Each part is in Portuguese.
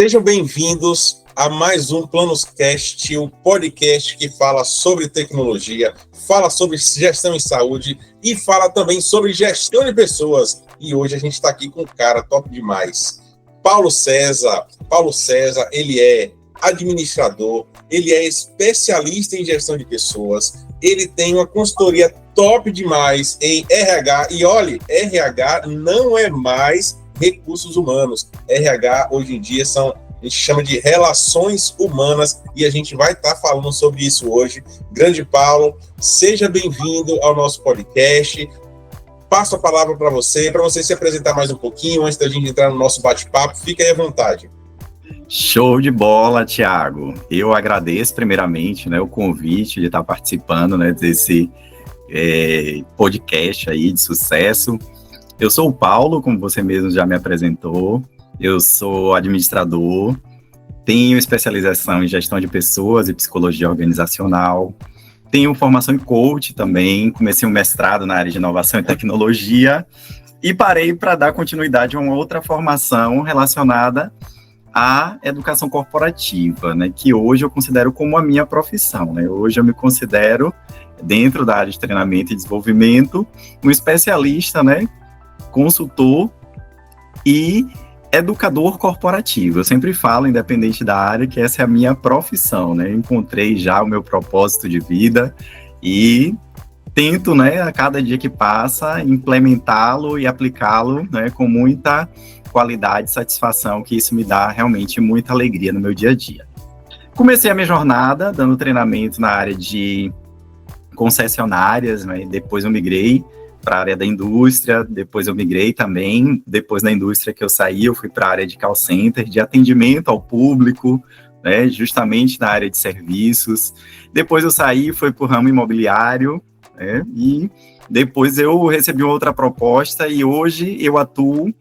Sejam bem-vindos a mais um PlanosCast, um podcast que fala sobre tecnologia, fala sobre gestão em saúde e fala também sobre gestão de pessoas. E hoje a gente está aqui com um cara top demais, Paulo César. Paulo César, ele é administrador, ele é especialista em gestão de pessoas, ele tem uma consultoria top demais em RH. E olha, RH não é mais recursos humanos. RH hoje em dia a gente chama de relações humanas e a gente vai estar falando sobre isso hoje. Grande Paulo, seja bem-vindo ao nosso podcast. Passo a palavra para você se apresentar mais um pouquinho antes da gente entrar no nosso bate-papo. Fique aí à vontade. Show de bola, Thiago. Eu agradeço primeiramente, o convite de estar participando, desse podcast aí de sucesso. Eu sou o Paulo, como você mesmo já me apresentou. Eu sou administrador, tenho especialização em gestão de pessoas e psicologia organizacional, tenho formação em coach também, comecei um mestrado na área de inovação e tecnologia e parei para dar continuidade a uma outra formação relacionada à educação corporativa, que hoje eu considero como a minha profissão. Hoje eu me considero, dentro da área de treinamento e desenvolvimento, um especialista, consultor e educador corporativo. Eu sempre falo, independente da área, que essa é a minha profissão, Encontrei já o meu propósito de vida e tento, a cada dia que passa, implementá-lo e aplicá-lo, com muita qualidade e satisfação, que isso me dá realmente muita alegria no meu dia a dia. Comecei a minha jornada dando treinamento na área de concessionárias, depois eu migrei para a área da indústria, depois eu migrei também, depois da indústria que eu saí, eu fui para a área de call center, de atendimento ao público, justamente na área de serviços. Depois eu saí, fui para o ramo imobiliário, e depois eu recebi uma outra proposta e hoje eu atuo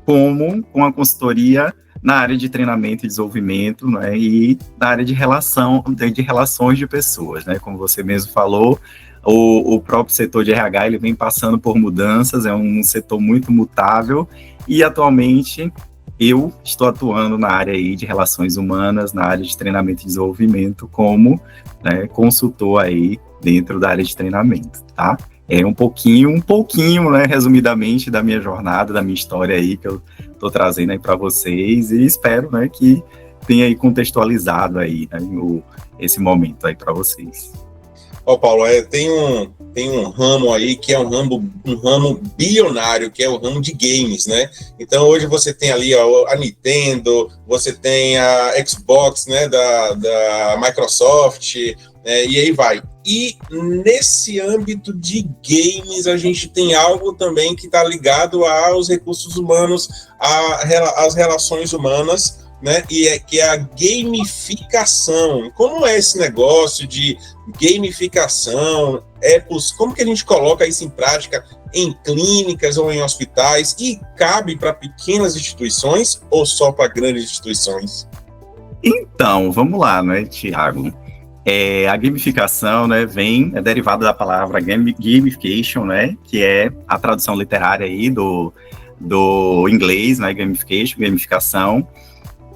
com a consultoria na área de treinamento e desenvolvimento, e na área de relações de pessoas, como você mesmo falou. O próprio setor de RH ele vem passando por mudanças, é um setor muito mutável e atualmente eu estou atuando na área aí de relações humanas, na área de treinamento e desenvolvimento como consultor aí dentro da área de treinamento, tá? É um pouquinho, resumidamente da minha jornada, da minha história aí que eu estou trazendo aí para vocês e espero, que tenha aí contextualizado aí esse momento aí para vocês. Paulo, tem um ramo aí que é um ramo bilionário, que é o ramo de games, Então, hoje você tem ali a Nintendo, você tem a Xbox, da Microsoft, e aí vai. E nesse âmbito de games, a gente tem algo também que está ligado aos recursos humanos, às relações humanas, que é a gamificação. Como é esse negócio de gamificação? Como que a gente coloca isso em prática em clínicas ou em hospitais? E cabe para pequenas instituições ou só para grandes instituições? Então, vamos lá, Thiago? A gamificação, é derivada da palavra gamification, que é a tradução literária aí do inglês, gamificação.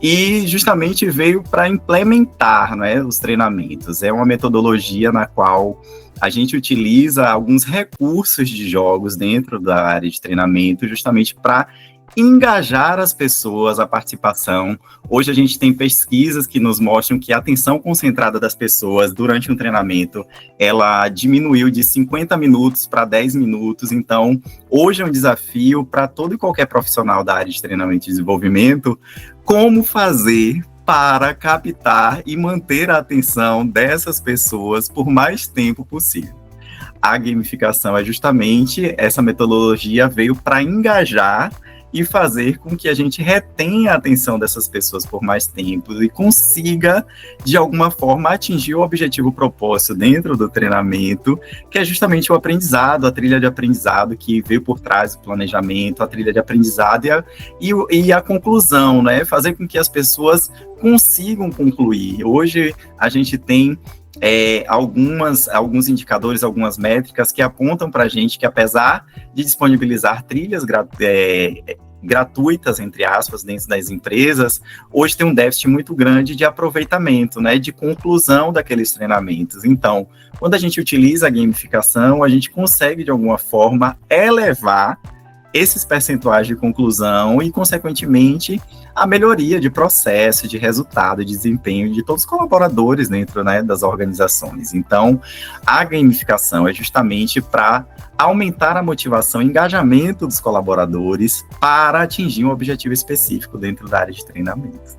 E justamente veio para implementar, os treinamentos. É uma metodologia na qual a gente utiliza alguns recursos de jogos dentro da área de treinamento, justamente para engajar as pessoas, a participação. Hoje a gente tem pesquisas que nos mostram que a atenção concentrada das pessoas durante um treinamento, ela diminuiu de 50 minutos para 10 minutos. Então, hoje é um desafio para todo e qualquer profissional da área de treinamento e desenvolvimento, como fazer para captar e manter a atenção dessas pessoas por mais tempo possível. A gamificação é justamente essa metodologia, veio para engajar e fazer com que a gente retenha a atenção dessas pessoas por mais tempo e consiga, de alguma forma, atingir o objetivo proposto dentro do treinamento, que é justamente o aprendizado, a trilha de aprendizado que veio por trás do planejamento, a trilha de aprendizado e a conclusão, fazer com que as pessoas consigam concluir. Hoje a gente tem alguns indicadores, algumas métricas que apontam para a gente que, apesar de disponibilizar trilhas gratuitas, entre aspas, dentro das empresas, hoje tem um déficit muito grande de aproveitamento, né, de conclusão daqueles treinamentos. Então, quando a gente utiliza a gamificação, a gente consegue, de alguma forma, elevar esses percentuais de conclusão e, consequentemente, a melhoria de processo, de resultado, de desempenho de todos os colaboradores dentro, né, das organizações. Então, a gamificação é justamente para aumentar a motivação e engajamento dos colaboradores para atingir um objetivo específico dentro da área de treinamento.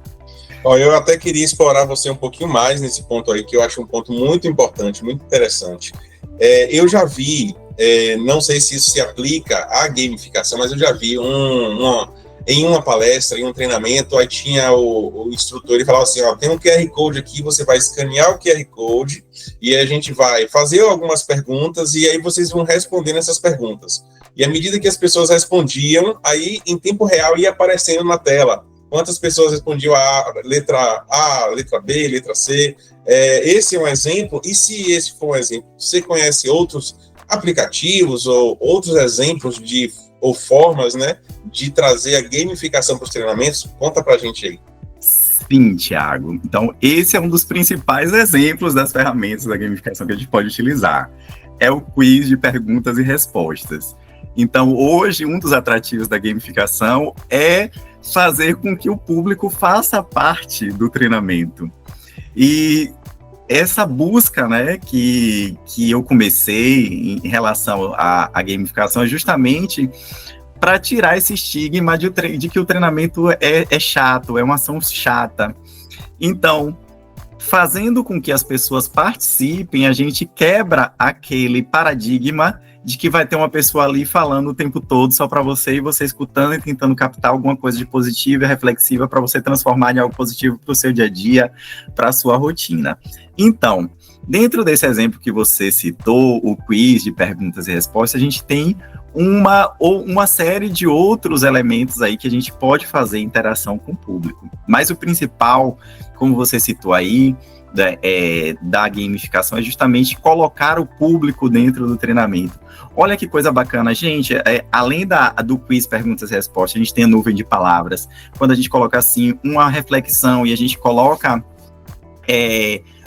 Eu até queria explorar você um pouquinho mais nesse ponto aí, que eu acho um ponto muito importante, muito interessante. Eu já vi, não sei se isso se aplica à gamificação, mas eu já vi em uma palestra, em um treinamento, aí tinha o instrutor, ele falava assim, tem um QR Code aqui, você vai escanear o QR Code e a gente vai fazer algumas perguntas e aí vocês vão respondendo essas perguntas. E à medida que as pessoas respondiam, aí em tempo real ia aparecendo na tela quantas pessoas respondiam a, letra B, letra C. Esse é um exemplo, e se esse for um exemplo, você conhece outros aplicativos ou outros exemplos ou formas, né, de trazer a gamificação para os treinamentos? Conta para a gente aí. Sim, Thiago. Então, esse é um dos principais exemplos das ferramentas da gamificação que a gente pode utilizar. É o quiz de perguntas e respostas. Então, hoje, um dos atrativos da gamificação é fazer com que o público faça parte do treinamento. E essa busca, né, que eu comecei em relação à gamificação é justamente para tirar esse estigma de que o treinamento é chato, é uma ação chata. Então, fazendo com que as pessoas participem, a gente quebra aquele paradigma de que vai ter uma pessoa ali falando o tempo todo só para você e você escutando e tentando captar alguma coisa de positiva e reflexiva para você transformar em algo positivo para o seu dia a dia, para a sua rotina. Então, dentro desse exemplo que você citou, o quiz de perguntas e respostas, a gente tem uma série de outros elementos aí que a gente pode fazer interação com o público. Mas o principal, como você citou aí, da gamificação é justamente colocar o público dentro do treinamento. Olha que coisa bacana, gente, além do quiz perguntas e respostas, a gente tem a nuvem de palavras. Quando a gente coloca assim uma reflexão e a gente coloca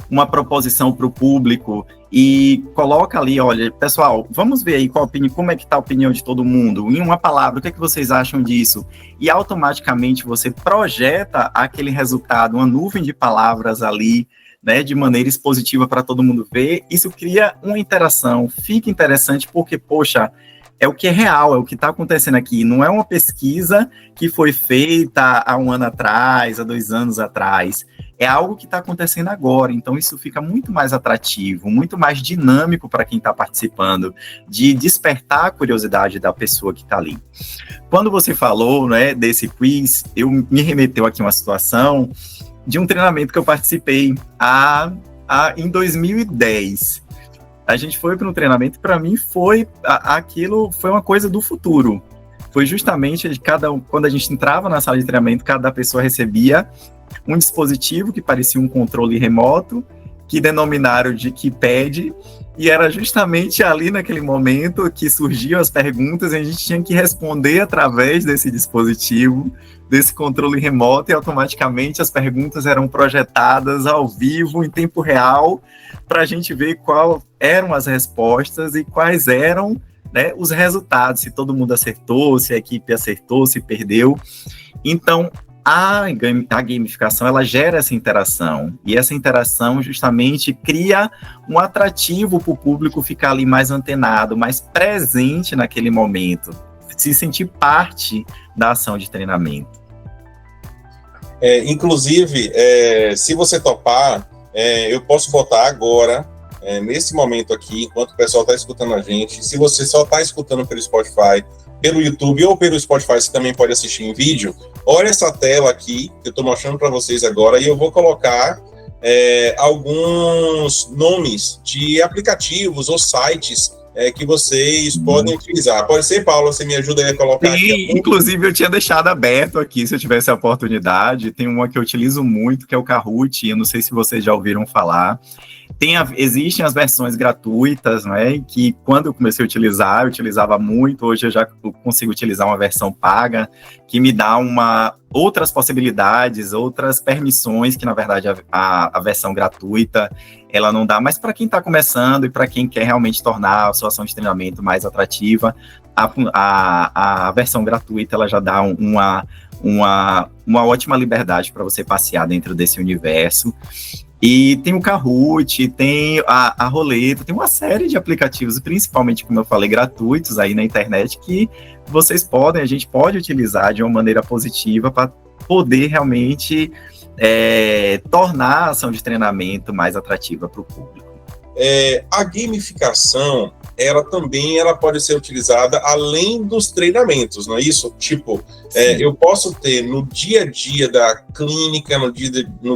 uma proposição para o público e coloca ali, olha, pessoal, vamos ver aí como é que está a opinião de todo mundo, em uma palavra, o que é que vocês acham disso? E automaticamente você projeta aquele resultado, uma nuvem de palavras ali, né, de maneira expositiva para todo mundo ver. Isso cria uma interação, fica interessante porque, poxa, é o que é real, é o que está acontecendo aqui, não é uma pesquisa que foi feita há 1 ano atrás, há 2 anos atrás, é algo que está acontecendo agora, então isso fica muito mais atrativo, muito mais dinâmico para quem está participando, de despertar a curiosidade da pessoa que está ali. Quando você falou, né, desse quiz, me remeteu aqui uma situação de um treinamento que eu participei em 2010. A gente foi para um treinamento, para mim aquilo foi uma coisa do futuro. Foi justamente quando a gente entrava na sala de treinamento, cada pessoa recebia um dispositivo que parecia um controle remoto, que denominaram de keypad, e era justamente ali naquele momento que surgiam as perguntas e a gente tinha que responder através desse dispositivo, desse controle remoto, e automaticamente as perguntas eram projetadas ao vivo, em tempo real, para a gente ver quais eram as respostas e quais eram, né, os resultados, se todo mundo acertou, se a equipe acertou, se perdeu. Então, a gamificação, ela gera essa interação, e essa interação justamente cria um atrativo para o público ficar ali mais antenado, mais presente naquele momento, se sentir parte da ação de treinamento. Inclusive, se você topar, eu posso botar agora, nesse momento aqui, enquanto o pessoal está escutando a gente, se você só está escutando pelo Spotify, pelo YouTube ou pelo Spotify, você também pode assistir em vídeo. Olha essa tela aqui, que eu estou mostrando para vocês agora, e eu vou colocar alguns nomes de aplicativos ou sites que vocês podem utilizar. Pode ser, Paulo, você me ajuda aí a colocar aqui? Inclusive eu tinha deixado aberto aqui, se eu tivesse a oportunidade. Tem uma que eu utilizo muito, que é o Kahoot, eu não sei se vocês já ouviram falar. Existem as versões gratuitas, né, que quando eu comecei a utilizar, eu utilizava muito, hoje eu já consigo utilizar uma versão paga, que me dá outras possibilidades, outras permissões, que na verdade a versão gratuita, ela não dá, mas para quem está começando e para quem quer realmente tornar a sua ação de treinamento mais atrativa, a versão gratuita, ela já dá uma ótima liberdade para você passear dentro desse universo. E tem o Kahoot, tem a Roleta, tem uma série de aplicativos, principalmente, como eu falei, gratuitos aí na internet, que a gente pode utilizar de uma maneira positiva para poder realmente tornar a ação de treinamento mais atrativa para o público. A gamificação, ela pode ser utilizada além dos treinamentos, não é isso? Tipo, eu posso ter no dia a dia da clínica, no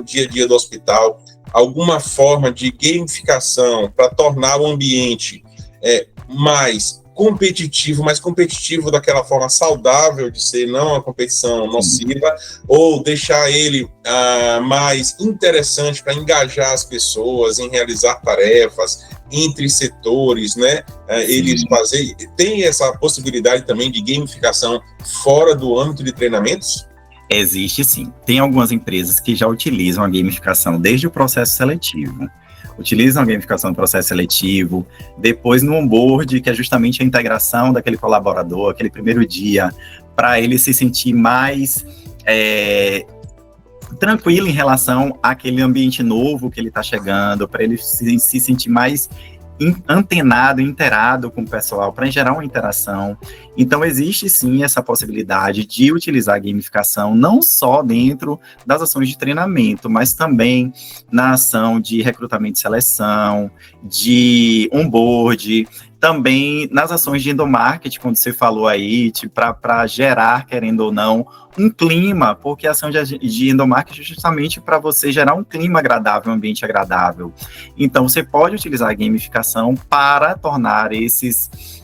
dia a dia do hospital, alguma forma de gamificação para tornar o ambiente mais competitivo daquela forma saudável de ser, não uma competição nociva, ou deixar ele mais interessante para engajar as pessoas em realizar tarefas entre setores, né? Tem essa possibilidade também de gamificação fora do âmbito de treinamentos? Existe sim. Tem algumas empresas que já utilizam a gamificação desde o processo seletivo. Utilizam a gamificação no processo seletivo, depois no onboard, que é justamente a integração daquele colaborador, aquele primeiro dia, para ele se sentir mais tranquilo em relação àquele ambiente novo que ele está chegando, para ele se sentir mais antenado, inteirado com o pessoal, para gerar uma interação. Então, existe sim essa possibilidade de utilizar a gamificação não só dentro das ações de treinamento, mas também na ação de recrutamento e seleção, de onboard, também nas ações de endomarketing, quando você falou aí, para gerar, querendo ou não, um clima, porque a ação de endomarketing é justamente para você gerar um clima agradável, um ambiente agradável. Então, você pode utilizar a gamificação para tornar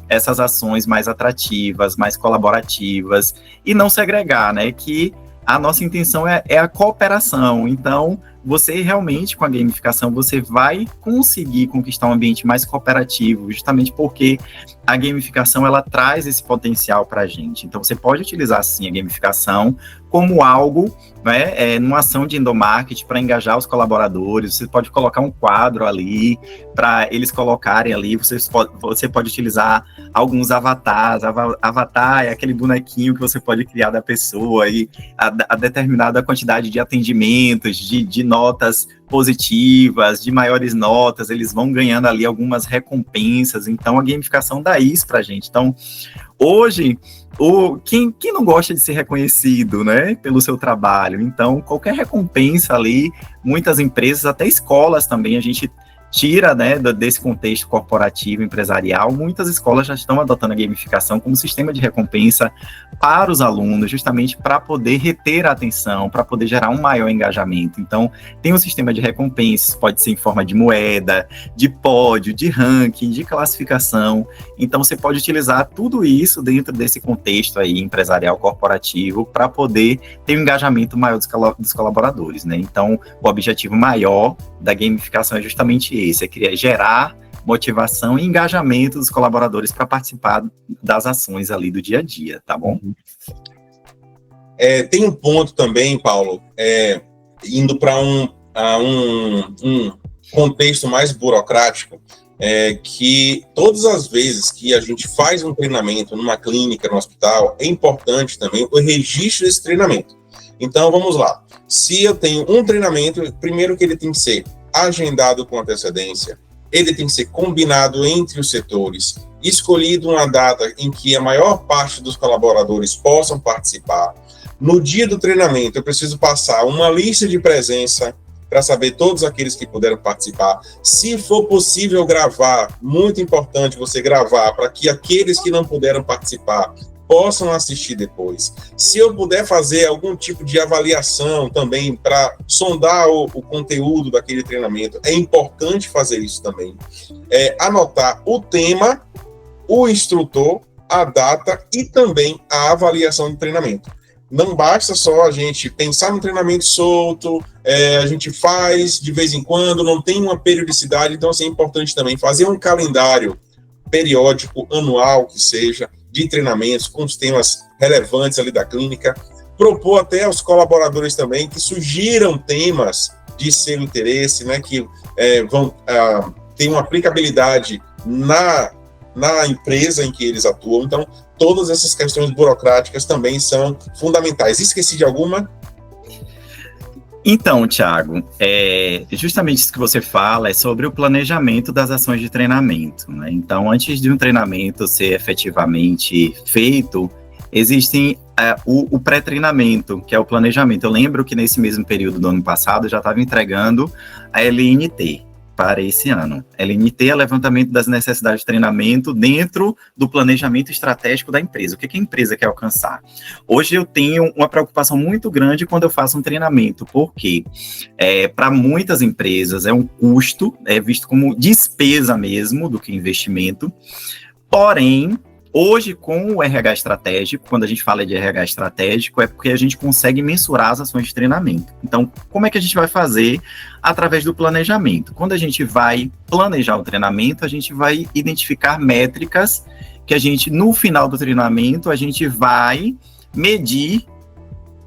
essas ações mais atrativas, mais colaborativas, e não segregar, né? Que a nossa intenção é a cooperação. Então, você realmente, com a gamificação, você vai conseguir conquistar um ambiente mais cooperativo, justamente porque a gamificação, ela traz esse potencial para a gente. Então, você pode utilizar, sim, a gamificação como algo, né, numa ação de endomarketing para engajar os colaboradores. Você pode colocar um quadro ali para eles colocarem ali. Você pode utilizar alguns avatares. Avatar é aquele bonequinho que você pode criar da pessoa e a determinada quantidade de atendimentos, de notas positivas, de maiores notas, eles vão ganhando ali algumas recompensas. Então, a gamificação dá isso para a gente. Então, hoje, quem não gosta de ser reconhecido, né, pelo seu trabalho? Então, qualquer recompensa ali, muitas empresas, até escolas também, a gente tira, né, desse contexto corporativo, empresarial, muitas escolas já estão adotando a gamificação como sistema de recompensa para os alunos, justamente para poder reter a atenção, para poder gerar um maior engajamento. Então, tem um sistema de recompensas, pode ser em forma de moeda, de pódio, de ranking, de classificação. Então, você pode utilizar tudo isso dentro desse contexto aí empresarial, corporativo, para poder ter um engajamento maior dos colaboradores, né? Então, o objetivo maior da gamificação é justamente esse, é gerar motivação e engajamento dos colaboradores para participar das ações ali do dia a dia, tá bom? Tem um ponto também, Paulo, indo para um contexto mais burocrático, que todas as vezes que a gente faz um treinamento numa clínica, no hospital, é importante também o registro desse treinamento. Então, vamos lá. Se eu tenho um treinamento, primeiro que ele tem que ser agendado com antecedência, ele tem que ser combinado entre os setores, escolhido uma data em que a maior parte dos colaboradores possam participar. No dia do treinamento, eu preciso passar uma lista de presença para saber todos aqueles que puderam participar. Se for possível gravar, muito importante você gravar para que aqueles que não puderam participar possam assistir depois. Se eu puder fazer algum tipo de avaliação também para sondar o conteúdo daquele treinamento, é importante fazer isso também. Anotar o tema, o instrutor, a data e também a avaliação do treinamento. não basta só a gente pensar no treinamento solto, a gente faz de vez em quando, não tem uma periodicidade, então assim, é importante também fazer um calendário periódico, anual, que seja, de treinamentos com os temas relevantes ali da clínica, propor até aos colaboradores também que sugiram temas de seu interesse, né, que vão ter uma aplicabilidade na empresa em que eles atuam. Então, todas essas questões burocráticas também são fundamentais. Esqueci de alguma? Então, Thiago, justamente isso que você fala é sobre o planejamento das ações de treinamento, né? Então, antes de um treinamento ser efetivamente feito, existem o pré-treinamento, que é o planejamento. Eu lembro que nesse mesmo período do ano passado, eu já estava entregando a LNT para esse ano. LNT é levantamento das necessidades de treinamento dentro do planejamento estratégico da empresa. O que a empresa quer alcançar? Hoje eu tenho uma preocupação muito grande quando eu faço um treinamento, porque para muitas empresas é um custo, é visto como despesa mesmo do que investimento, porém, hoje, com o RH estratégico, quando a gente fala de RH estratégico, é porque a gente consegue mensurar as ações de treinamento. Então, como é que a gente vai fazer? Através do planejamento. Quando a gente vai planejar o treinamento, a gente vai identificar métricas que a gente, no final do treinamento, a gente vai medir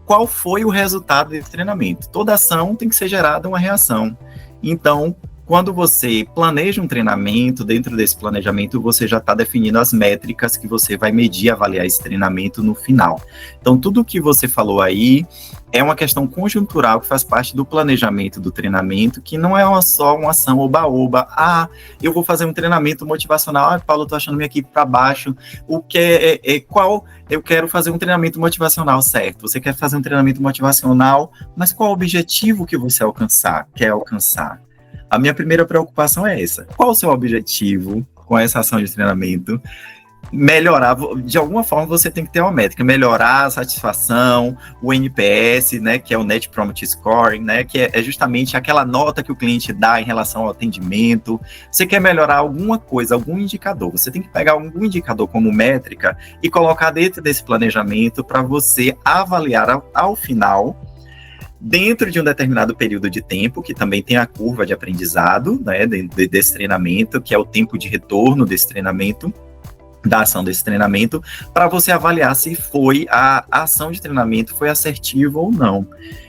qual foi o resultado desse treinamento. Toda ação tem que ser gerada uma reação. Então, quando você planeja um treinamento, dentro desse planejamento você já está definindo as métricas que você vai medir e avaliar esse treinamento no final. Então, tudo que você falou aí é uma questão conjuntural que faz parte do planejamento do treinamento, que não é só uma ação oba-oba. Eu vou fazer um treinamento motivacional. Paulo, eu tô achando minha equipe para baixo. Eu quero fazer um treinamento motivacional, certo? Você quer fazer um treinamento motivacional, mas qual o objetivo que você quer alcançar? A minha primeira preocupação é essa. Qual o seu objetivo com essa ação de treinamento? Melhorar, de alguma forma você tem que ter uma métrica, melhorar a satisfação, o NPS, né, que é o Net Promoter Score, né, que é justamente aquela nota que o cliente dá em relação ao atendimento. Você quer melhorar alguma coisa, algum indicador, você tem que pegar algum indicador como métrica e colocar dentro desse planejamento para você avaliar ao final, dentro de um determinado período de tempo, que também tem a curva de aprendizado, né, desse treinamento, que é o tempo de retorno desse treinamento, da ação desse treinamento, para você avaliar se a ação de treinamento foi assertiva ou não.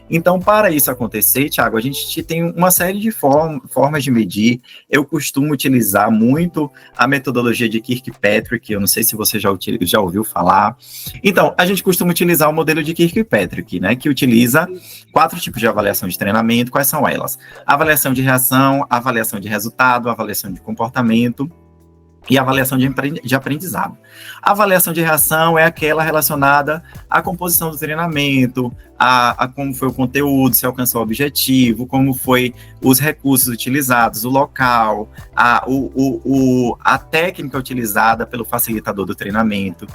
Então, para isso acontecer, Thiago, a gente tem uma série de formas de medir. Eu costumo utilizar muito a metodologia de Kirkpatrick, eu não sei se você já ouviu falar. Então, a gente costuma utilizar o modelo de Kirkpatrick, né, que utiliza 4 tipos de avaliação de treinamento. Quais são elas? Avaliação de reação, avaliação de resultado, avaliação de comportamento e avaliação de aprendizado. A avaliação de reação é aquela relacionada à composição do treinamento, a como foi o conteúdo, se alcançou o objetivo, como foi os recursos utilizados, o local, a técnica utilizada pelo facilitador do treinamento.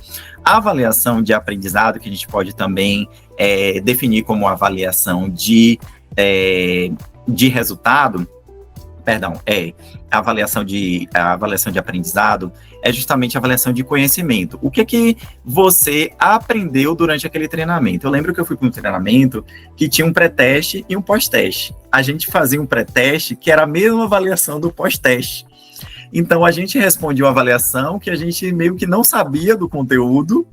A avaliação de aprendizado, que a gente pode também definir como avaliação de resultado, a avaliação de aprendizado é justamente a avaliação de conhecimento. O que você aprendeu durante aquele treinamento? Eu lembro que eu fui para um treinamento que tinha um pré-teste e um pós-teste. A gente fazia um pré-teste que era a mesma avaliação do pós-teste. Então, a gente respondia uma avaliação que a gente meio que não sabia do conteúdo,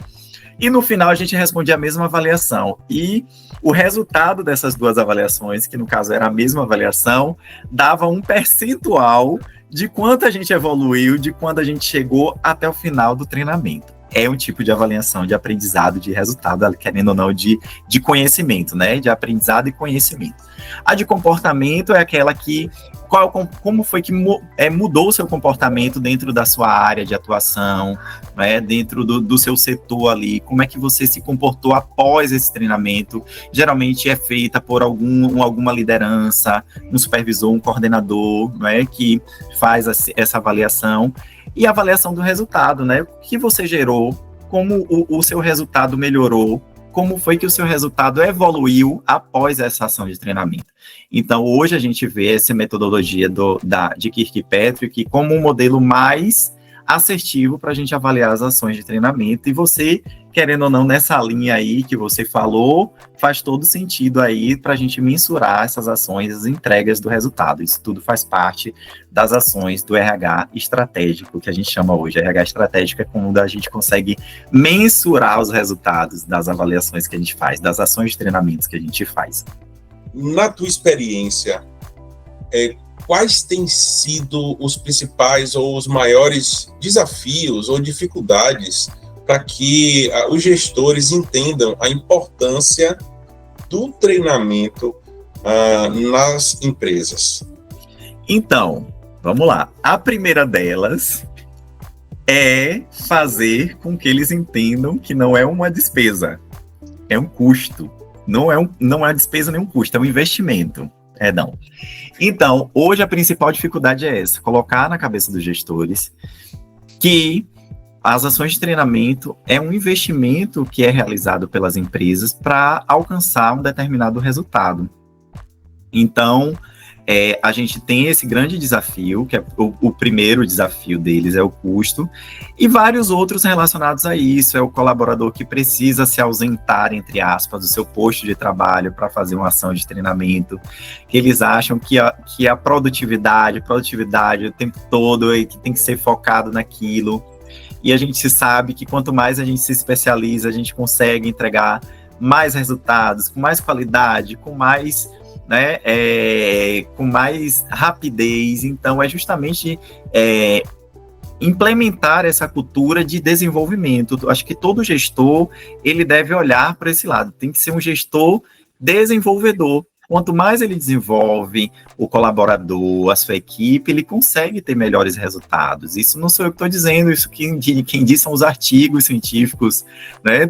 e no final a gente respondia a mesma avaliação. E o resultado dessas 2 avaliações, que no caso era a mesma avaliação, dava um percentual de quanto a gente evoluiu, de quando a gente chegou até o final do treinamento. É um tipo de avaliação de aprendizado, de resultado, querendo ou não, de conhecimento, né? De aprendizado e conhecimento. A de comportamento é aquela que como foi que mudou o seu comportamento dentro da sua área de atuação, né, dentro do seu setor ali, como é que você se comportou após esse treinamento. Geralmente é feita por alguma liderança, um supervisor, um coordenador, né, que faz essa avaliação, e a avaliação do resultado, né, o que você gerou, como o seu resultado melhorou, como foi que o seu resultado evoluiu após essa ação de treinamento. Então, hoje a gente vê essa metodologia de Kirkpatrick como um modelo mais assertivo para a gente avaliar as ações de treinamento, e você querendo ou não, nessa linha aí que você falou, faz todo sentido aí para a gente mensurar essas ações, as entregas do resultado. Isso tudo faz parte das ações do RH estratégico, que a gente chama hoje. RH estratégico é quando a gente consegue mensurar os resultados das avaliações que a gente faz, das ações de treinamentos que a gente faz. Na tua experiência, quais têm sido os principais ou os maiores desafios ou dificuldades para que os gestores entendam a importância do treinamento nas empresas? Então, vamos lá. A primeira delas é fazer com que eles entendam que não é uma despesa, é um custo. Não é uma despesa nem um custo, é um investimento. Não. Então, hoje a principal dificuldade é essa, colocar na cabeça dos gestores que as ações de treinamento é um investimento que é realizado pelas empresas para alcançar um determinado resultado. Então, a gente tem esse grande desafio, que é o primeiro desafio deles é o custo, e vários outros relacionados a isso. É o colaborador que precisa se ausentar, entre aspas, do seu posto de trabalho para fazer uma ação de treinamento, que eles acham que a produtividade o tempo todo, que tem que ser focado naquilo. E a gente sabe que quanto mais a gente se especializa, a gente consegue entregar mais resultados, com mais qualidade, com mais rapidez. Então, é justamente implementar essa cultura de desenvolvimento. Acho que todo gestor, ele deve olhar para esse lado. Tem que ser um gestor desenvolvedor. Quanto mais ele desenvolve o colaborador, a sua equipe, ele consegue ter melhores resultados. Isso não sou eu que estou dizendo, isso quem diz são os artigos científicos,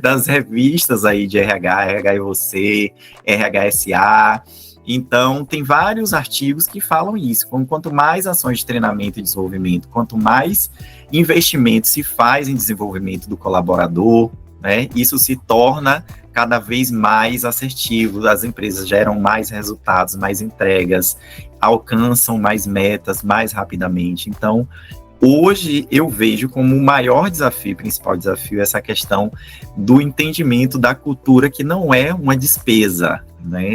das revistas aí de RH, RH e você, RHSA. Então, tem vários artigos que falam isso. Quanto mais ações de treinamento e desenvolvimento, quanto mais investimento se faz em desenvolvimento do colaborador, isso se torna cada vez mais assertivo, as empresas geram mais resultados, mais entregas, alcançam mais metas mais rapidamente. Então, hoje eu vejo como o maior desafio, principal desafio, essa questão do entendimento da cultura que não é uma despesa,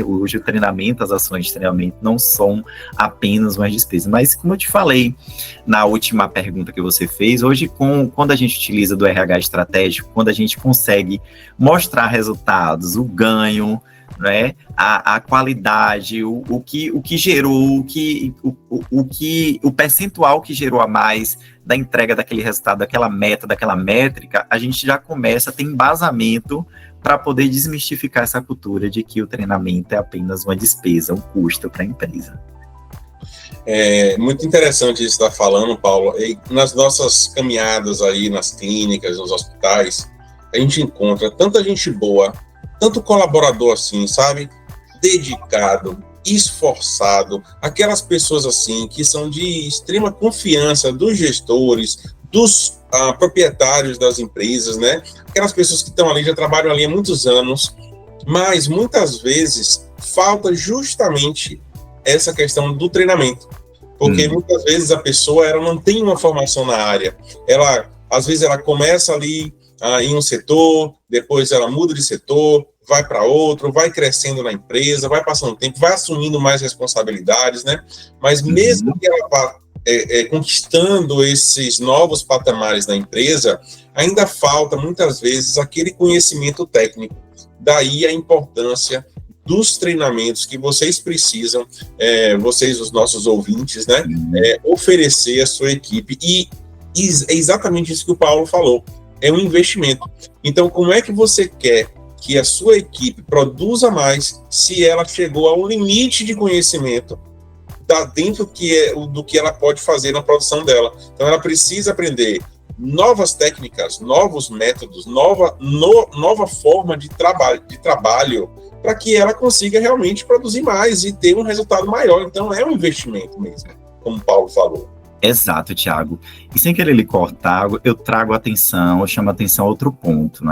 Hoje o treinamento, as ações de treinamento não são apenas uma despesa, mas como eu te falei na última pergunta que você fez, hoje quando a gente utiliza do RH estratégico, quando a gente consegue mostrar resultados, o ganho, a qualidade, o que gerou, o percentual que gerou a mais da entrega daquele resultado, daquela meta, daquela métrica, a gente já começa a ter embasamento para poder desmistificar essa cultura de que o treinamento é apenas uma despesa, um custo para a empresa. É muito interessante isso que você está falando, Paulo. E nas nossas caminhadas aí nas clínicas, nos hospitais, a gente encontra tanta gente boa, tanto colaborador assim, sabe? Dedicado, esforçado, aquelas pessoas assim que são de extrema confiança dos gestores, dos proprietários das empresas, Aquelas pessoas que estão ali, já trabalham ali há muitos anos, mas muitas vezes falta justamente essa questão do treinamento, porque muitas vezes a pessoa ela não tem uma formação na área, às vezes ela começa ali em um setor, depois ela muda de setor, vai para outro, vai crescendo na empresa, vai passando tempo, vai assumindo mais responsabilidades, Mas mesmo que ela vá conquistando esses novos patamares na empresa, ainda falta muitas vezes aquele conhecimento técnico. Daí a importância dos treinamentos que vocês precisam, vocês, os nossos ouvintes, oferecer à sua equipe. E é exatamente isso que o Paulo falou, é um investimento. Então, como é que você quer que a sua equipe produza mais se ela chegou a um limite de conhecimento dentro do que ela pode fazer na produção dela? Então, ela precisa aprender novas técnicas, novos métodos, nova forma de trabalho para que ela consiga realmente produzir mais e ter um resultado maior. Então, é um investimento mesmo, como o Paulo falou. Exato, Thiago. E sem querer lhe cortar, eu chamo atenção a outro ponto,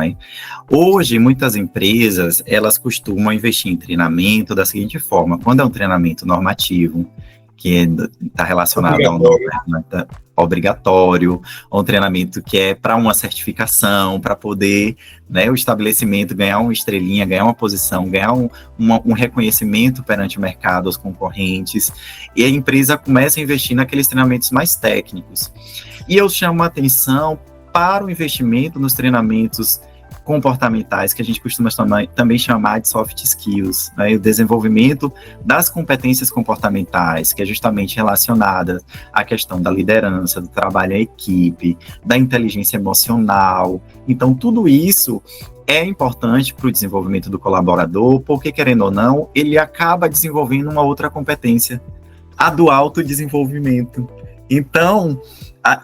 Hoje, muitas empresas, elas costumam investir em treinamento da seguinte forma: quando é um treinamento normativo, que está relacionado ao obrigatório, um treinamento que é para uma certificação, para poder, né, o estabelecimento ganhar uma estrelinha, ganhar uma posição, ganhar um reconhecimento perante o mercado, os concorrentes, e a empresa começa a investir naqueles treinamentos mais técnicos. E eu chamo a atenção para o investimento nos treinamentos comportamentais, que a gente costuma também chamar de soft skills, né? O desenvolvimento das competências comportamentais, que é justamente relacionada à questão da liderança, do trabalho em equipe, da inteligência emocional. Então, tudo isso é importante para o desenvolvimento do colaborador, porque, querendo ou não, ele acaba desenvolvendo uma outra competência, a do autodesenvolvimento. Então,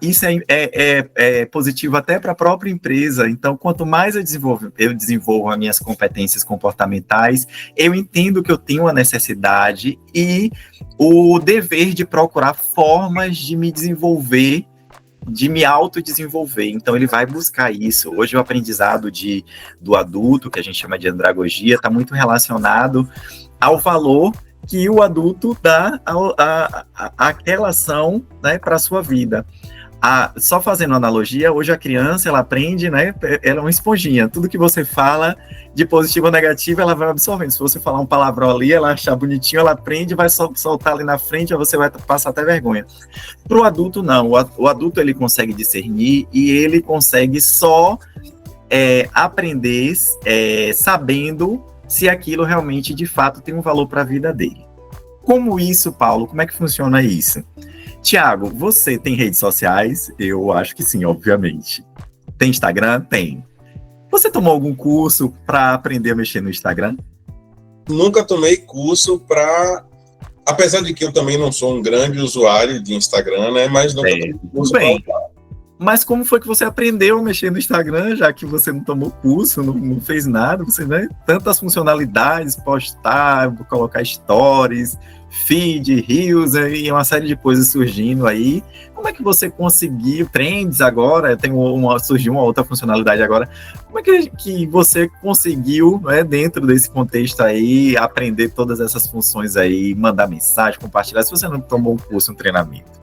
isso é positivo até para a própria empresa. Então, quanto mais eu desenvolvo as minhas competências comportamentais, eu entendo que eu tenho a necessidade e o dever de procurar formas de me desenvolver, de me autodesenvolver. Então, ele vai buscar isso. Hoje, o aprendizado do adulto, que a gente chama de andragogia, está muito relacionado ao valor que o adulto dá àquela ação, né, para a sua vida. Só fazendo analogia, hoje a criança, ela aprende, né, ela é uma esponjinha, tudo que você fala de positivo ou negativo, ela vai absorvendo. Se você falar um palavrão ali, ela achar bonitinho, ela aprende, vai soltar ali na frente, você vai passar até vergonha. Para o adulto, não. O adulto, ele consegue discernir e ele consegue só aprender sabendo se aquilo realmente, de fato, tem um valor para a vida dele. Como isso, Paulo? Como é que funciona isso? Tiago, você tem redes sociais? Eu acho que sim, obviamente. Tem Instagram? Tem. Você tomou algum curso para aprender a mexer no Instagram? Nunca tomei curso para... Apesar de que eu também não sou um grande usuário de Instagram, né? Mas nunca tomei curso para... Mas como foi que você aprendeu a mexer no Instagram, já que você não tomou curso, não fez nada, você, né, tantas funcionalidades, postar, colocar stories, feed, reels, e uma série de coisas surgindo aí. Como é que você conseguiu, trends agora, surgiu uma outra funcionalidade agora, como é que você conseguiu, né, dentro desse contexto aí, aprender todas essas funções aí, mandar mensagem, compartilhar, se você não tomou um curso, um treinamento?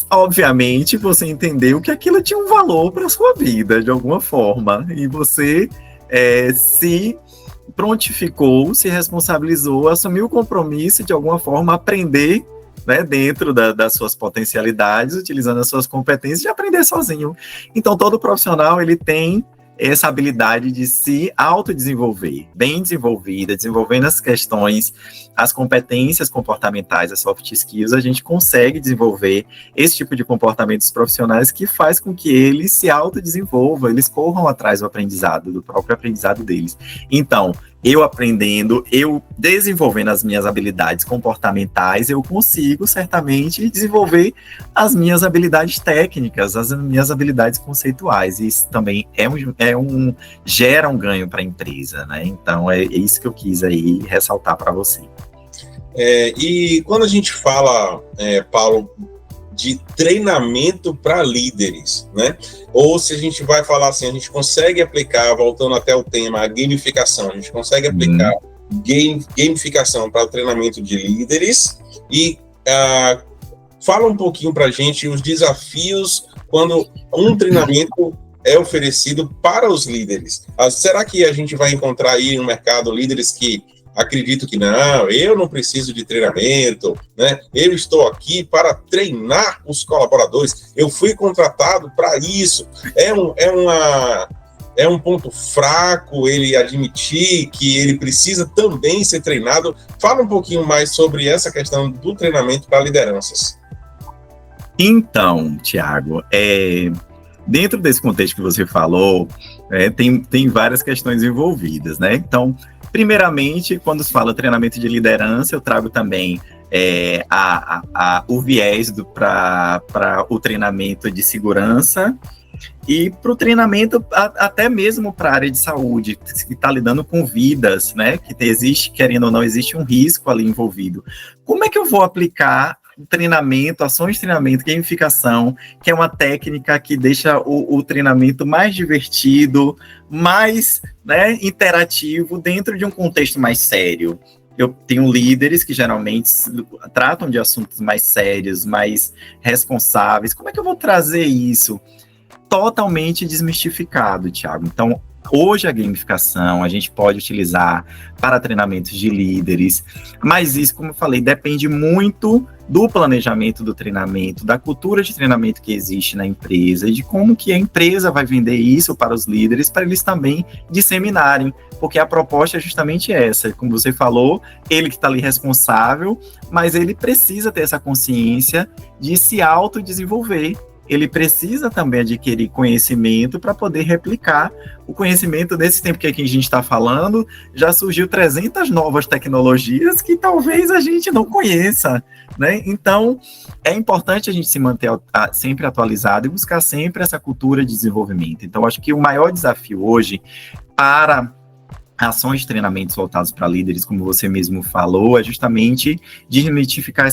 Obviamente, você entendeu que aquilo tinha um valor para a sua vida, de alguma forma, e você se prontificou, se responsabilizou, assumiu o compromisso de alguma forma aprender, né, dentro das suas potencialidades, utilizando as suas competências, de aprender sozinho. Então, todo profissional, ele tem essa habilidade de se autodesenvolver, bem desenvolvida, desenvolvendo as questões, as competências comportamentais, as soft skills, a gente consegue desenvolver esse tipo de comportamentos profissionais que faz com que eles se autodesenvolvam, eles corram atrás do aprendizado, do próprio aprendizado deles. Então, eu aprendendo, eu desenvolvendo as minhas habilidades comportamentais, eu consigo certamente desenvolver as minhas habilidades técnicas, as minhas habilidades conceituais. E isso também gera um ganho para a empresa, né? Então é isso que eu quis aí ressaltar para você. E quando a gente fala, Paulo, de treinamento para líderes, né? Ou se a gente vai falar assim, a gente consegue aplicar, voltando até o tema, a gamificação, a gente consegue aplicar gamificação para o treinamento de líderes e fala um pouquinho para a gente os desafios quando um treinamento é oferecido para os líderes. Será que a gente vai encontrar aí no mercado líderes que acredito que não, eu não preciso de treinamento, né? Eu estou aqui para treinar os colaboradores, eu fui contratado para isso. É um ponto fraco ele admitir que ele precisa também ser treinado. Fala um pouquinho mais sobre essa questão do treinamento para lideranças. Então, Tiago, dentro desse contexto que você falou, tem várias questões envolvidas, né? Então, primeiramente, quando se fala treinamento de liderança, eu trago também o viés para o treinamento de segurança e para o treinamento até mesmo para a área de saúde, que está lidando com vidas, né? Que existe, querendo ou não, existe um risco ali envolvido. Como é que eu vou aplicar treinamento, ações de treinamento, gamificação, que é uma técnica que deixa o treinamento mais divertido, mais, né, interativo, dentro de um contexto mais sério? eu tenho líderes que geralmente tratam de assuntos mais sérios, mais responsáveis. Como é que eu vou trazer isso totalmente desmistificado, Thiago? Então, hoje a gamificação a gente pode utilizar para treinamentos de líderes, mas isso, como eu falei, depende muito do planejamento do treinamento, da cultura de treinamento que existe na empresa e de como que a empresa vai vender isso para os líderes, para eles também disseminarem, porque a proposta é justamente essa, como você falou, ele que está ali responsável, mas ele precisa ter essa consciência de se autodesenvolver. Ele precisa também adquirir conhecimento para poder replicar o conhecimento. Nesse tempo que aqui a gente está falando, já surgiu 300 novas tecnologias que talvez a gente não conheça, né? Então, é importante a gente se manter sempre atualizado e buscar sempre essa cultura de desenvolvimento. Então, acho que o maior desafio hoje para ações de treinamentos voltados para líderes, como você mesmo falou, é justamente desmistificar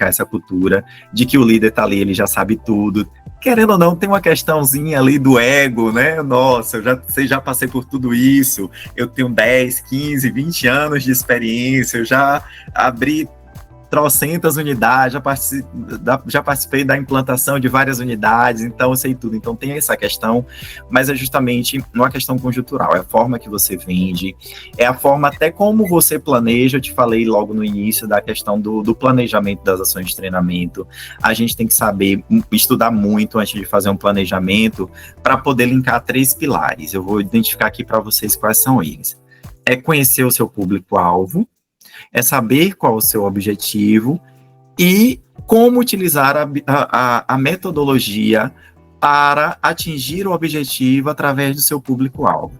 essa cultura de que o líder está ali, ele já sabe tudo. Querendo ou não, tem uma questãozinha ali do ego, né? Nossa, eu já passei por tudo isso, eu tenho 10, 15, 20 anos de experiência, eu já abri trocentas unidades, já participei da implantação de várias unidades, então eu sei tudo. Então tem essa questão, mas é justamente uma questão conjuntural, é a forma que você vende, é a forma até como você planeja. Eu te falei logo no início da questão do planejamento das ações de treinamento. A gente tem que saber estudar muito antes de fazer um planejamento para poder linkar 3 pilares. Eu vou identificar aqui para vocês quais são eles. É conhecer o seu público-alvo, é saber qual é o seu objetivo e como utilizar a metodologia para atingir o objetivo através do seu público-alvo.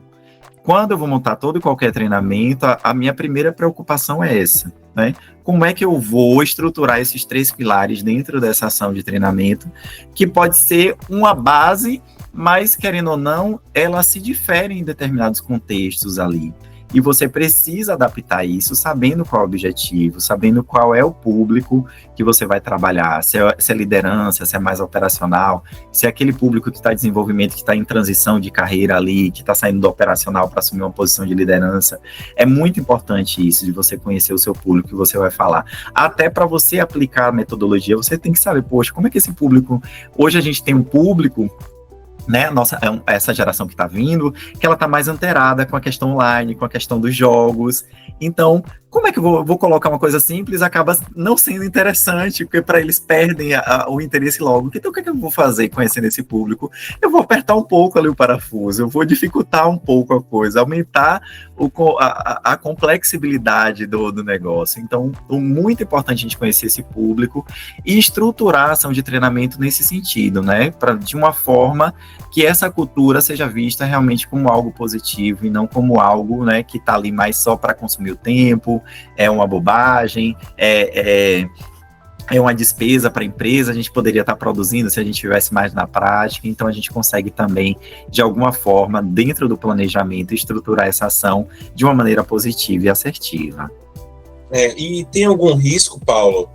Quando eu vou montar todo e qualquer treinamento, a minha primeira preocupação é essa, né? Como é que eu vou estruturar esses 3 pilares dentro dessa ação de treinamento, que pode ser uma base, mas, querendo ou não, ela se difere em determinados contextos ali. E você precisa adaptar isso sabendo qual é o objetivo, sabendo qual é o público que você vai trabalhar, se é liderança, se é mais operacional, se é aquele público que está em desenvolvimento, que está em transição de carreira ali, que está saindo do operacional para assumir uma posição de liderança. É muito importante isso, de você conhecer o seu público que você vai falar. Até para você aplicar a metodologia, você tem que saber, poxa, como é que esse público... Hoje a gente tem um público, né, essa geração que está vindo, que ela está mais antenada com a questão online, com a questão dos jogos. Então, como é que eu vou colocar uma coisa simples, acaba não sendo interessante, porque para eles perdem o interesse logo. Então, o que eu vou fazer conhecendo esse público? Eu vou apertar um pouco ali o parafuso, eu vou dificultar um pouco a coisa, aumentar a complexibilidade do negócio. Então, é muito importante a gente conhecer esse público e estruturar a ação de treinamento nesse sentido, né? De uma forma que essa cultura seja vista realmente como algo positivo e não como algo, né, que está ali mais só para consumir o tempo, é uma bobagem, é uma despesa para a empresa. A gente poderia estar produzindo se a gente tivesse mais na prática. Então a gente consegue também, de alguma forma, dentro do planejamento, estruturar essa ação de uma maneira positiva e assertiva. E tem algum risco, Paulo,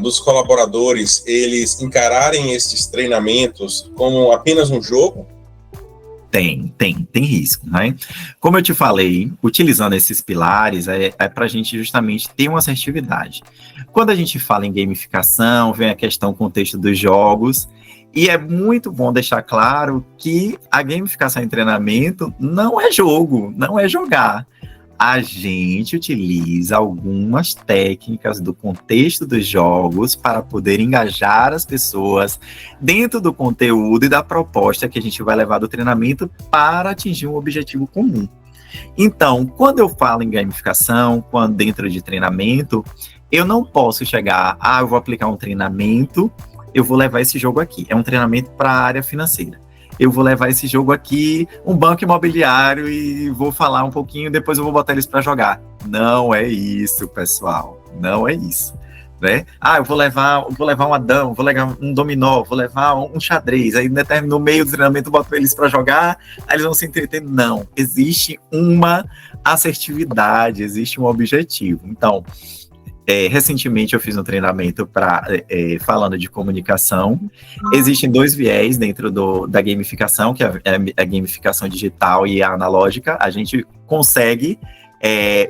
dos colaboradores eles encararem esses treinamentos como apenas um jogo? Tem risco, né? Como eu te falei, utilizando esses pilares, é para a gente justamente ter uma assertividade. Quando a gente fala em gamificação, vem a questão, o contexto dos jogos, e é muito bom deixar claro que a gamificação em treinamento não é jogo, não é jogar. A gente utiliza algumas técnicas do contexto dos jogos para poder engajar as pessoas dentro do conteúdo e da proposta que a gente vai levar do treinamento para atingir um objetivo comum. Então, quando eu falo em gamificação, quando dentro de treinamento, eu não posso chegar, eu vou aplicar um treinamento, eu vou levar esse jogo aqui. É um treinamento para a área financeira. Eu vou levar esse jogo aqui, um banco imobiliário, e vou falar um pouquinho, depois eu vou botar eles para jogar. Não é isso, pessoal. Não é isso, né? Eu vou levar uma dama, vou levar um dominó, vou levar um xadrez. Aí no meio do treinamento eu boto eles para jogar, aí eles vão se entreter. Não, existe uma assertividade, existe um objetivo. Então, recentemente eu fiz um treinamento falando de comunicação. Existem 2 viés dentro da gamificação, que é a gamificação digital e a analógica. A gente consegue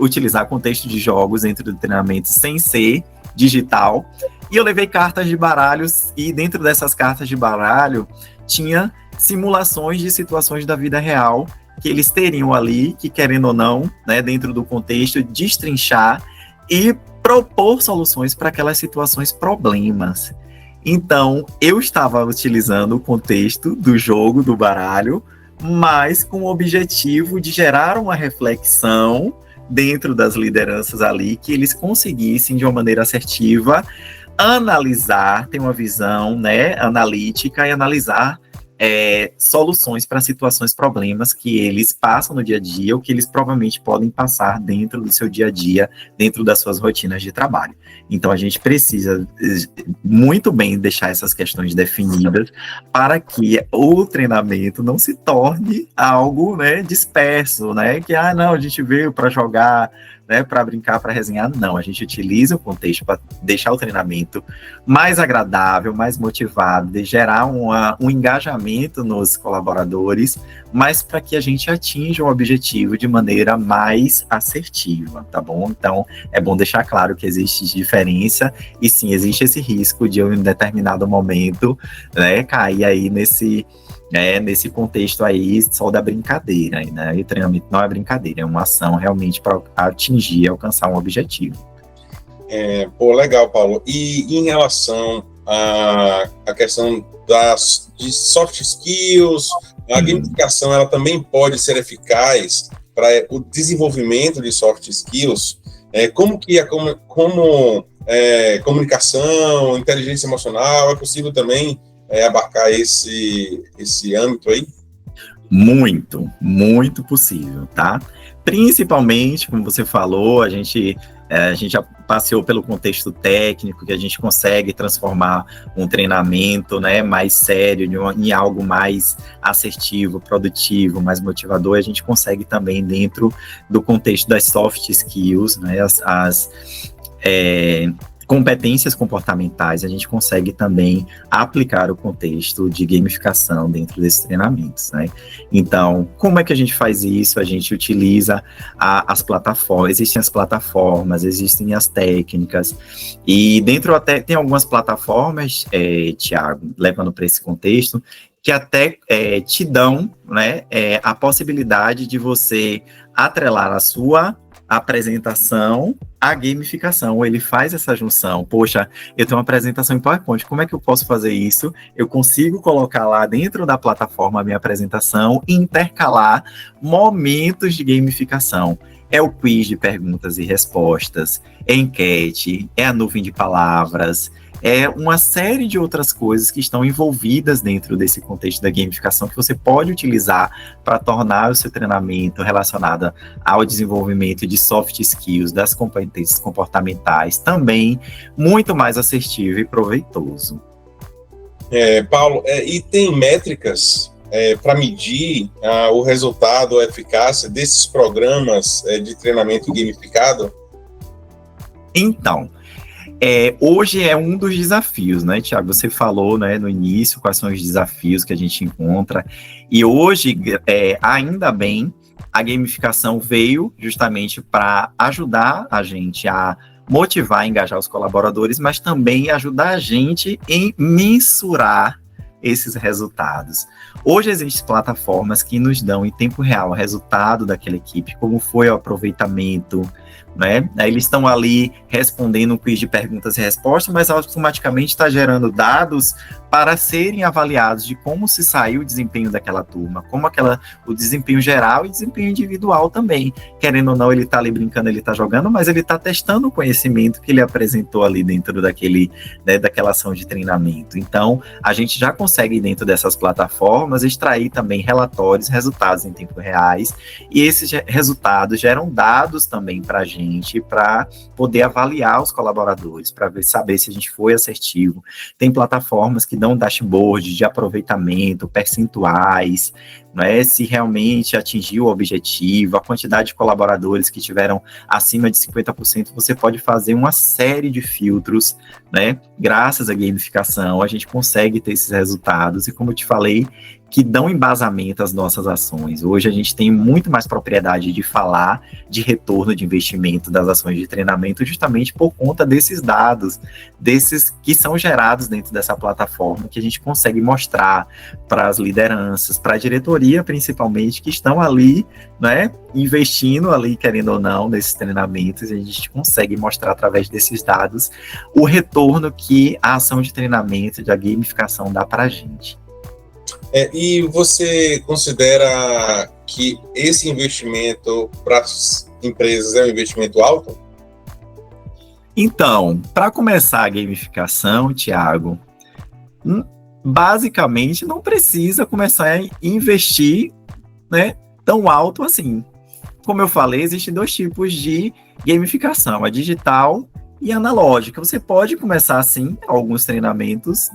utilizar contexto de jogos dentro do treinamento sem ser digital. E eu levei cartas de baralhos, e dentro dessas cartas de baralho tinha simulações de situações da vida real que eles teriam ali, que querendo ou não, né, dentro do contexto, destrinchar e propor soluções para aquelas situações, problemas. Então, eu estava utilizando o contexto do jogo, do baralho, mas com o objetivo de gerar uma reflexão dentro das lideranças ali, que eles conseguissem, de uma maneira assertiva, analisar, ter uma visão, né, analítica e analisar soluções para situações, problemas que eles passam no dia a dia, ou que eles provavelmente podem passar dentro do seu dia a dia, dentro das suas rotinas de trabalho. Então, a gente precisa muito bem deixar essas questões definidas para que o treinamento não se torne algo, né, disperso, né, que, não, a gente veio para jogar, né, para brincar, para resenhar. Não, a gente utiliza o contexto para deixar o treinamento mais agradável, mais motivado, de gerar um engajamento nos colaboradores, mas para que a gente atinja o objetivo de maneira mais assertiva, tá bom? Então, é bom deixar claro que existe diferença, e sim, existe esse risco de eu, em determinado momento, né, cair aí nesse contexto aí só da brincadeira, né? E o treinamento não é brincadeira, é uma ação realmente para atingir, alcançar um objetivo. Legal, Paulo. E em relação à questão de soft skills, a gamificação, ela também pode ser eficaz para o desenvolvimento de soft skills? Como que comunicação, inteligência emocional, é possível também abarcar esse âmbito aí? Muito, muito possível, tá? Principalmente, como você falou, a gente já passeou pelo contexto técnico, que a gente consegue transformar um treinamento, né, mais sério em algo mais assertivo, produtivo, mais motivador. A gente consegue também dentro do contexto das soft skills, né, as competências comportamentais, a gente consegue também aplicar o contexto de gamificação dentro desses treinamentos, né? Então, como é que a gente faz isso? A gente utiliza as plataformas, existem as técnicas, e dentro até tem algumas plataformas, Thiago, levando para esse contexto, que até te dão, né, a possibilidade de você atrelar a sua apresentação, a gamificação. Ele faz essa junção. Poxa, eu tenho uma apresentação em PowerPoint, como é que eu posso fazer isso? Eu consigo colocar lá dentro da plataforma a minha apresentação e intercalar momentos de gamificação. É o quiz de perguntas e respostas, é enquete, é a nuvem de palavras, é uma série de outras coisas que estão envolvidas dentro desse contexto da gamificação, que você pode utilizar para tornar o seu treinamento relacionado ao desenvolvimento de soft skills, das competências comportamentais, também muito mais assertivo e proveitoso. Paulo, e tem métricas para medir o resultado, a eficácia desses programas de treinamento gamificado? Então, hoje é um dos desafios, né, Thiago? Você falou, né, no início quais são os desafios que a gente encontra, e hoje, ainda bem, a gamificação veio justamente para ajudar a gente a motivar, engajar os colaboradores, mas também ajudar a gente em mensurar esses resultados. Hoje existem plataformas que nos dão em tempo real o resultado daquela equipe, como foi o aproveitamento, né? Eles estão ali respondendo um quiz de perguntas e respostas, mas automaticamente está gerando dados para serem avaliados de como se saiu o desempenho daquela turma, como o desempenho geral e desempenho individual também. Querendo ou não, ele está ali brincando, ele está jogando, mas ele está testando o conhecimento que ele apresentou ali dentro daquela ação de treinamento. Então, a gente já consegue, dentro dessas plataformas, extrair também relatórios, resultados em tempo reais, e esses resultados geram dados também para a gente, para poder avaliar os colaboradores, para saber se a gente foi assertivo. Tem plataformas que dão dashboard de aproveitamento, percentuais, né, se realmente atingiu o objetivo, a quantidade de colaboradores que tiveram acima de 50%, você pode fazer uma série de filtros, né, graças à gamificação, a gente consegue ter esses resultados, e como eu te falei, que dão embasamento às nossas ações. Hoje a gente tem muito mais propriedade de falar de retorno de investimento das ações de treinamento justamente por conta desses dados, desses que são gerados dentro dessa plataforma, que a gente consegue mostrar para as lideranças, para a diretoria principalmente, que estão ali, né, investindo ali, querendo ou não, nesses treinamentos, e a gente consegue mostrar através desses dados o retorno que a ação de treinamento, de gamificação dá para a gente. E você considera que esse investimento para as empresas é um investimento alto? Então, para começar a gamificação, Thiago, basicamente não precisa começar a investir, né, tão alto assim. Como eu falei, existem 2 tipos de gamificação, a digital e analógica. Você pode começar, sim, alguns treinamentos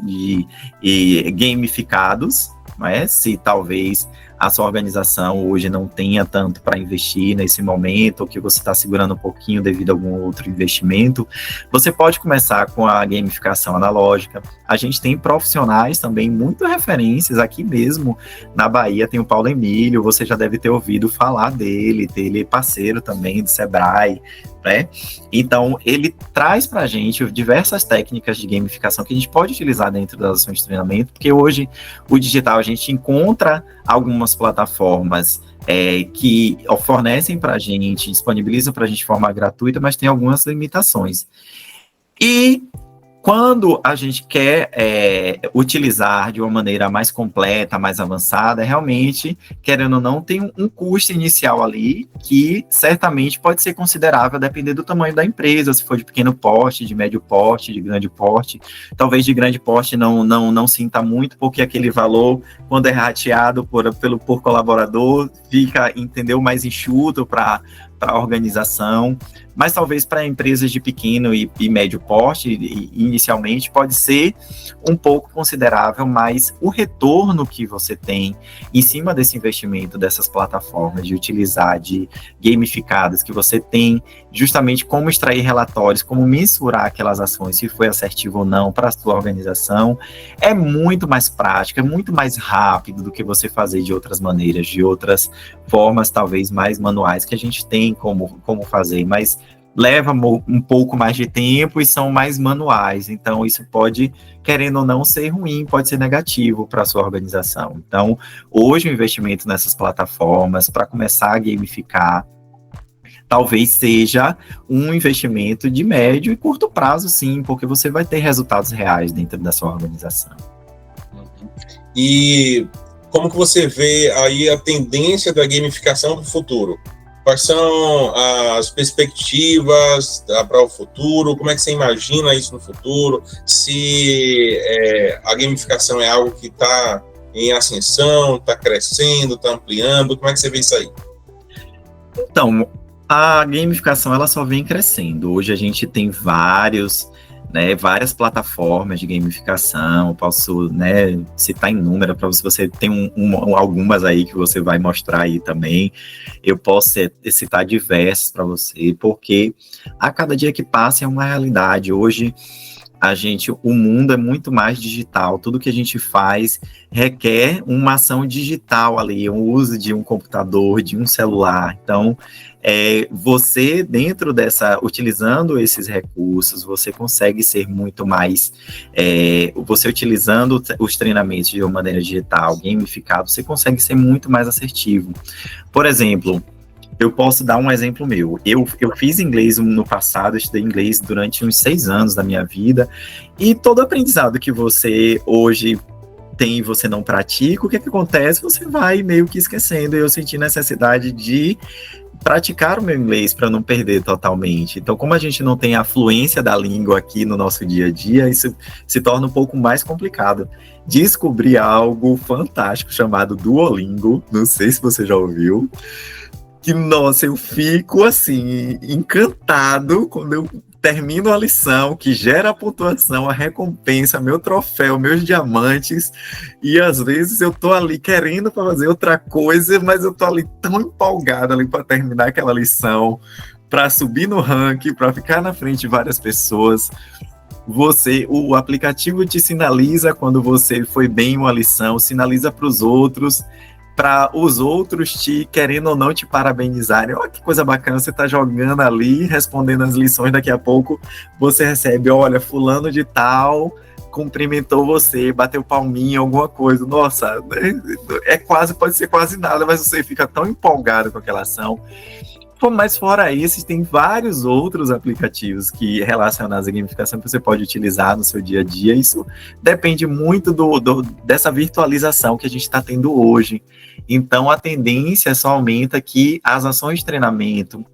gamificados, né? Se talvez a sua organização hoje não tenha tanto para investir nesse momento, ou que você está segurando um pouquinho devido a algum outro investimento, você pode começar com a gamificação analógica. A gente tem profissionais também, muito referências aqui mesmo na Bahia, tem o Paulo Emílio, você já deve ter ouvido falar dele, ele é parceiro também do Sebrae, né? Então, ele traz para a gente diversas técnicas de gamificação que a gente pode utilizar dentro das ações de treinamento, porque hoje o digital a gente encontra algumas plataformas que fornecem para a gente, disponibilizam para a gente de forma gratuita, mas tem algumas limitações. E quando a gente quer utilizar de uma maneira mais completa, mais avançada, realmente, querendo ou não, tem um custo inicial ali que certamente pode ser considerável, depender do tamanho da empresa, se for de pequeno porte, de médio porte, de grande porte. Talvez de grande porte não sinta muito, porque aquele valor, quando é rateado por colaborador, fica, entendeu, mais enxuto para a organização, mas talvez para empresas de pequeno e médio porte, inicialmente, pode ser um pouco considerável, mas o retorno que você tem em cima desse investimento, dessas plataformas de utilizar, de gamificadas, que você tem justamente como extrair relatórios, como mensurar aquelas ações, se foi assertivo ou não para a sua organização, é muito mais prático, é muito mais rápido do que você fazer de outras maneiras, de outras formas, talvez mais manuais, que a gente tem como fazer, mas leva um pouco mais de tempo e são mais manuais, então isso pode, querendo ou não, ser ruim, pode ser negativo para a sua organização. Então, hoje o investimento nessas plataformas, para começar a gamificar, talvez seja um investimento de médio e curto prazo, sim, porque você vai ter resultados reais dentro da sua organização. E como que você vê aí a tendência da gamificação para o futuro? Quais são as perspectivas para o futuro? Como é que você imagina isso no futuro? Se a gamificação é algo que está em ascensão, está crescendo, está ampliando? Como é que você vê isso aí? Então, a gamificação ela só vem crescendo. Hoje a gente tem várias plataformas de gamificação. Eu posso, citar em número para você tem algumas aí que você vai mostrar aí também. Eu posso citar diversas para você, porque a cada dia que passa é uma realidade. Hoje o mundo é muito mais digital, tudo que a gente faz requer uma ação digital ali, o uso de um computador, de um celular. Então, você utilizando esses recursos, você consegue ser muito mais, você utilizando os treinamentos de uma maneira digital, gamificado, você consegue ser muito mais assertivo. Por exemplo, eu posso dar um exemplo meu. Eu fiz inglês no passado, estudei inglês durante uns 6 anos da minha vida, e todo aprendizado que você hoje tem e você não pratica, o que acontece? Você vai meio que esquecendo. Eu senti necessidade de praticar o meu inglês para não perder totalmente. Então, como a gente não tem a fluência da língua aqui no nosso dia a dia, isso se torna um pouco mais complicado. Descobri algo fantástico chamado Duolingo, não sei se você já ouviu, que, nossa, eu fico, assim, encantado quando eu termino a lição, que gera a pontuação, a recompensa, meu troféu, meus diamantes, e às vezes eu tô ali querendo fazer outra coisa, mas eu tô ali tão empolgado ali para terminar aquela lição, para subir no ranking, para ficar na frente de várias pessoas. o aplicativo te sinaliza quando você foi bem em uma lição, sinaliza para os outros querendo ou não, te parabenizarem. Olha que coisa bacana, você está jogando ali, respondendo as lições, daqui a pouco você recebe, olha, fulano de tal cumprimentou você, bateu palminha, alguma coisa. Nossa, pode ser quase nada, mas você fica tão empolgado com aquela ação. Mas fora isso, tem vários outros aplicativos que relacionados à gamificação que você pode utilizar no seu dia a dia. Isso depende muito dessa virtualização que a gente está tendo hoje. Então, a tendência só aumenta que as ações de treinamento,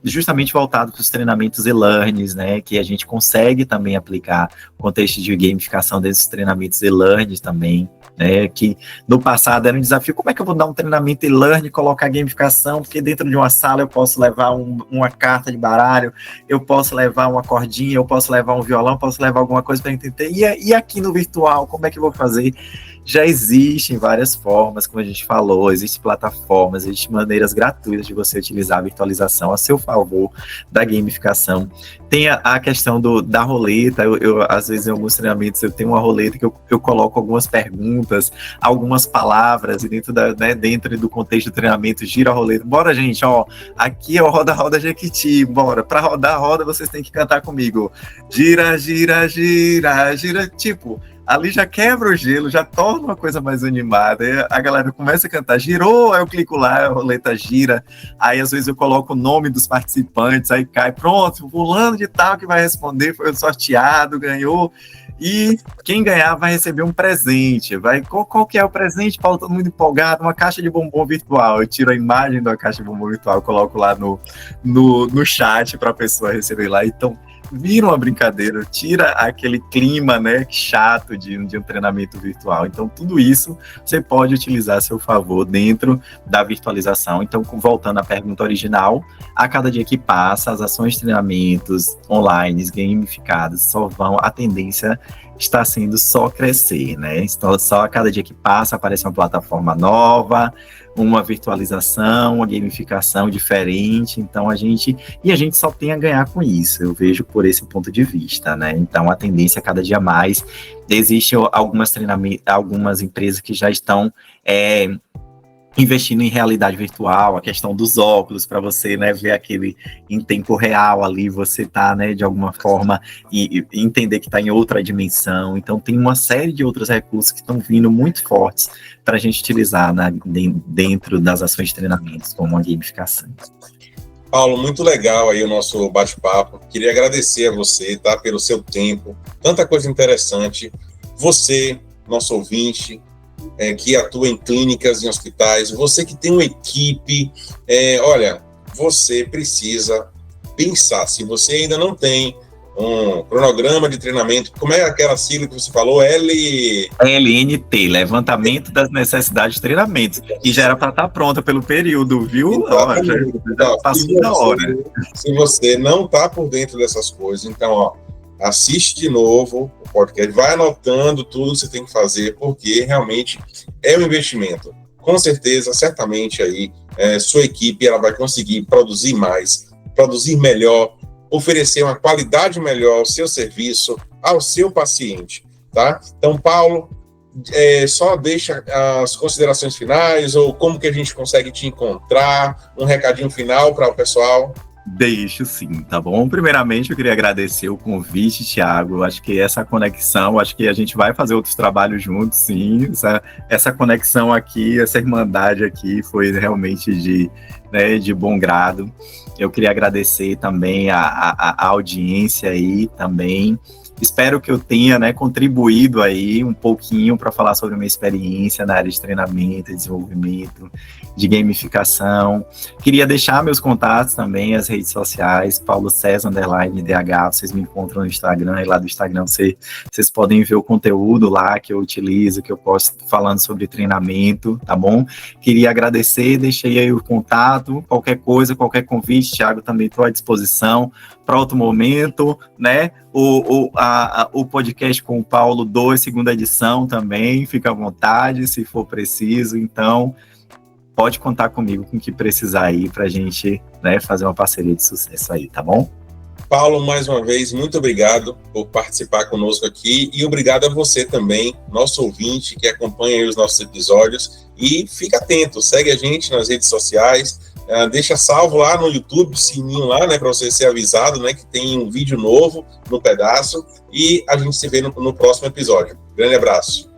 justamente voltado para os treinamentos e-learnings, né, que a gente consegue também aplicar o contexto de gamificação desses treinamentos e-learnings também, né, que no passado era um desafio, como é que eu vou dar um treinamento e-learning e colocar gamificação, porque dentro de uma sala eu posso levar uma carta de baralho, eu posso levar uma cordinha, eu posso levar um violão, eu posso levar alguma coisa para entender, e aqui no virtual, como é que eu vou fazer? Já existem várias formas, como a gente falou, existem plataformas, existem maneiras gratuitas de você utilizar a virtualização a seu favor da gamificação. Tem a questão da roleta, eu às vezes em alguns treinamentos eu tenho uma roleta que eu coloco algumas perguntas, algumas palavras, e dentro do contexto do treinamento gira a roleta. Bora, gente, ó, aqui é o Roda Jequiti, bora, para rodar a roda vocês têm que cantar comigo. Gira, gira, gira, gira, tipo... Ali já quebra o gelo, já torna uma coisa mais animada. Aí a galera começa a cantar, girou, aí eu clico lá, a roleta gira. Aí às vezes eu coloco o nome dos participantes, aí cai, pronto, fulano de tal que vai responder, foi sorteado, ganhou. E quem ganhar vai receber um presente. Qual que é o presente, Paulo? Todo mundo empolgado, uma caixa de bombom virtual. Eu tiro a imagem da caixa de bombom virtual, coloco lá no chat para a pessoa receber lá. Então, vira uma brincadeira, tira aquele clima, né, chato de um treinamento virtual. Então, tudo isso você pode utilizar a seu favor dentro da virtualização. Então, voltando à pergunta original, a cada dia que passa, as ações de treinamentos online, gamificadas, a tendência está sendo só crescer, né? Então, só a cada dia que passa aparece uma plataforma nova, uma virtualização, uma gamificação diferente, então a gente só tem a ganhar com isso, eu vejo por esse ponto de vista, né? Então a tendência cada dia mais, existem algumas empresas que já estão investindo em realidade virtual, a questão dos óculos, para você, né, ver aquele em tempo real ali, você tá, né, de alguma forma, e entender que está em outra dimensão. Então tem uma série de outros recursos que estão vindo muito fortes para a gente utilizar, né, dentro das ações de treinamentos, como a gamificação. Paulo, muito legal aí o nosso bate-papo. Queria agradecer a você, tá, pelo seu tempo, tanta coisa interessante. Você, nosso ouvinte, que atua em clínicas, em hospitais, você que tem uma equipe, olha, você precisa pensar, se você ainda não tem um cronograma de treinamento, como é aquela sigla que você falou? LNT, Levantamento das Necessidades de Treinamento, e já era para estar pronta pelo período, viu? Já passou da hora. Se você não está por dentro dessas coisas, então, ó, assiste de novo o podcast, vai anotando tudo que você tem que fazer, porque realmente é um investimento. Com certeza, certamente aí, sua equipe ela vai conseguir produzir mais, produzir melhor, oferecer uma qualidade melhor ao seu serviço, ao seu paciente, tá? Então, Paulo, só deixa as considerações finais, ou como que a gente consegue te encontrar, um recadinho final para o pessoal. Deixo sim, tá bom? Primeiramente, eu queria agradecer o convite, Thiago. Acho que essa conexão, acho que a gente vai fazer outros trabalhos juntos, sim. Essa conexão aqui, essa irmandade aqui foi realmente de bom grado. Eu queria agradecer também a audiência aí também. Espero que eu tenha, né, contribuído aí um pouquinho para falar sobre a minha experiência na área de treinamento, desenvolvimento, de gamificação. Queria deixar meus contatos também, as redes sociais, Paulo César _DH, vocês me encontram no Instagram, e lá do Instagram vocês podem ver o conteúdo lá que eu utilizo, que eu posto falando sobre treinamento, tá bom? Queria agradecer, deixei aí o contato, qualquer coisa, qualquer convite, Thiago, também estou à disposição para outro momento, né? O podcast com o Paulo 2, segunda edição também, fica à vontade, se for preciso, então pode contar comigo com o que precisar aí pra gente, né, fazer uma parceria de sucesso aí, tá bom? Paulo, mais uma vez, muito obrigado por participar conosco aqui e obrigado a você também, nosso ouvinte que acompanha os nossos episódios, e fica atento, segue a gente nas redes sociais, deixa salvo lá no YouTube, sininho lá, né, para você ser avisado, né, que tem um vídeo novo no pedaço, e a gente se vê no próximo episódio. Grande abraço.